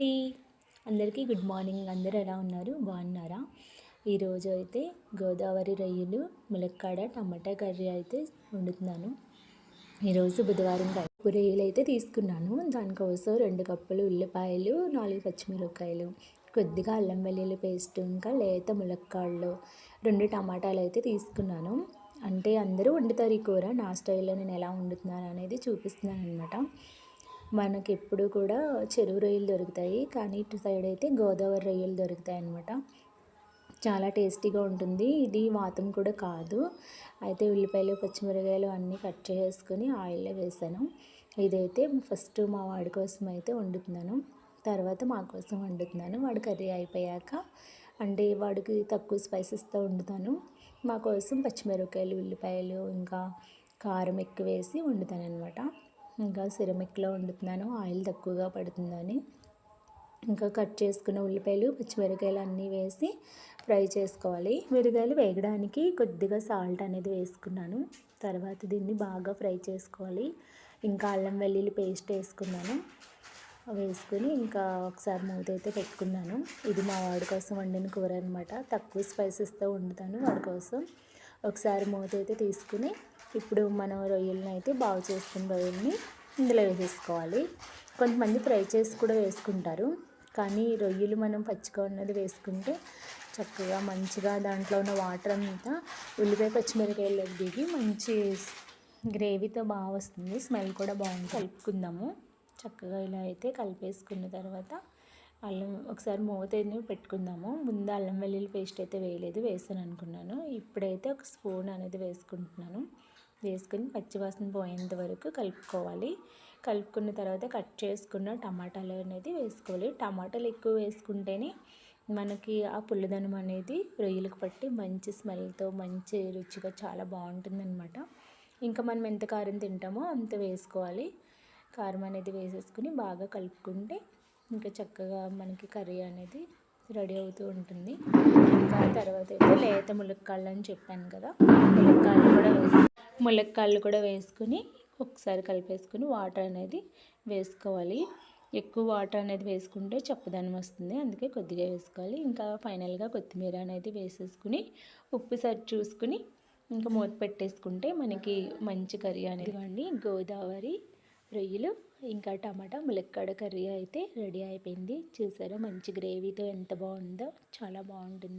Tea అందరికీ good morning. అందరూ ఎలా ఉన్నారు? బాగున్నారా? ఈరోజు అయితే గోదావరి రొయ్యలు, ములక్కాడ టమాటా కర్రీ అయితే వండుతున్నాను. ఈరోజు బుధవారం ఉప్పు రొయ్యలు అయితే తీసుకున్నాను. దానికోసం 2 కప్పులు ఉల్లిపాయలు, 4 పచ్చిమిరపకాయలు, కొద్దిగా అల్లం వెల్లుల్లి పేస్ట్, ఇంకా లేత ములక్కాడలు, 2 టమాటాలు అయితే తీసుకున్నాను. అంటే అందరూ వండుతారు ఈ కూర. నా స్టైల్లో నేను ఎలా వండుతున్నాను అనేది చూపిస్తున్నాను అనమాట. మనకి ఎప్పుడు కూడా చెరువు రొయ్యలు దొరుకుతాయి, కానీ ఇటు సైడ్ అయితే గోదావరి రొయ్యలు దొరుకుతాయి అన్నమాట. చాలా టేస్టీగా ఉంటుంది. ఇది వాతం కూడా కాదు. అయితే ఉల్లిపాయలు, పచ్చిమిరపకాయలు అన్నీ కట్ చేసుకొని ఆయిల్లో వేసాను. ఇదైతే ఫస్ట్ మా వాడి కోసం అయితే వండుతున్నాను, తర్వాత మా కోసం వండుతున్నాను. వాడి కర్రీ అయిపోయాక, అంటే వాడికి తక్కువ స్పైసెస్తో వండుతాను. మా కోసం పచ్చిమిరపకాయలు, ఉల్లిపాయలు, ఇంకా కారం ఎక్కువ వేసి వండుతాను అనమాట. ఇంకా సిరమిక్లో వండుతున్నాను, ఆయిల్ తక్కువగా పడుతుందని. ఇంకా కట్ చేసుకున్న ఉల్లిపాయలు, పచ్చిమిరపకాయలు అన్నీ వేసి ఫ్రై చేసుకోవాలి. మిరపకాయలు వేగడానికి కొద్దిగా సాల్ట్ అనేది వేసుకున్నాను. తర్వాత దీన్ని బాగా ఫ్రై చేసుకోవాలి. ఇంకా అల్లం వెల్లుల్లి పేస్ట్ వేసుకున్నాను. వేసుకుని ఇంకా ఒకసారి మూత అయితే పెట్టుకున్నాను. ఇది మా వాడి కోసం వండిన కూర అనమాట. తక్కువ స్పైసెస్తో వండుతాను వాడి కోసం. ఒకసారి మూత అయితే తీసుకుని, ఇప్పుడు మనం రొయ్యలను అయితే బాగు చేసుకున్న రొయ్యల్ని ఇందులో వేసేసుకోవాలి. కొంతమంది ఫ్రై చేసి కూడా వేసుకుంటారు, కానీ రొయ్యలు మనం పచ్చిగా ఉన్నది వేసుకుంటే చక్కగా మంచిగా దాంట్లో ఉన్న వాటర్ అంతా ఉల్లిపాయ పచ్చిమిరపకాయలు దిగి మంచి గ్రేవీతో బాగా వస్తుంది. స్మెల్ కూడా బాగుంటుంది. కలుపుకుందాము. చక్కగా ఇలా అయితే కలిపేసుకున్న తర్వాత అల్లం ఒకసారి మూత పెట్టుకుందాము. ముందు అల్లం వెల్లుల్లి పేస్ట్ అయితే వేయలేదు, వేసాను అనుకున్నాను. ఇప్పుడైతే ఒక స్పూన్ అనేది వేసుకుంటున్నాను. వేసుకుని పచ్చివాసన పోయేంత వరకు కలుపుకోవాలి. కలుపుకున్న తర్వాత కట్ చేసుకున్న టమాటాలు అనేది వేసుకోవాలి. టమాటాలు ఎక్కువ వేసుకుంటేనే మనకి ఆ పుల్లదనం అనేది రొయ్యలకు పట్టి మంచి స్మెల్తో మంచి రుచిగా చాలా బాగుంటుందన్నమాట. ఇంకా మనం ఎంత కారం తింటామో అంత వేసుకోవాలి. కారం అనేది వేసేసుకుని బాగా కలుపుకుంటే ఇంకా చక్కగా మనకి కర్రీ అనేది రెడీ అవుతూ ఉంటుంది. ఇంకా తర్వాత అయితే లేత ములక్కాడలు అని చెప్పాను కదా, ములక్కాడలు కూడా వేసుకుని ఒకసారి కలిపేసుకుని వాటర్ అనేది వేసుకోవాలి. ఎక్కువ వాటర్ అనేది వేసుకుంటే చప్పదనం వస్తుంది, అందుకే కొద్దిగా వేసుకోవాలి. ఇంకా ఫైనల్గా కొత్తిమీర అనేది వేసేసుకుని ఉప్పు సరి చూసుకుని ఇంకా మూత పెట్టేసుకుంటే మనకి మంచి కర్రీ అనేది అండి. గోదావరి రొయ్యలు ఇంకా టమాటా ములక్కాడ కర్రీ అయితే రెడీ అయిపోయింది. చూసారా మంచి గ్రేవీతో ఎంత బాగుందో, చాలా బాగుంటుంది.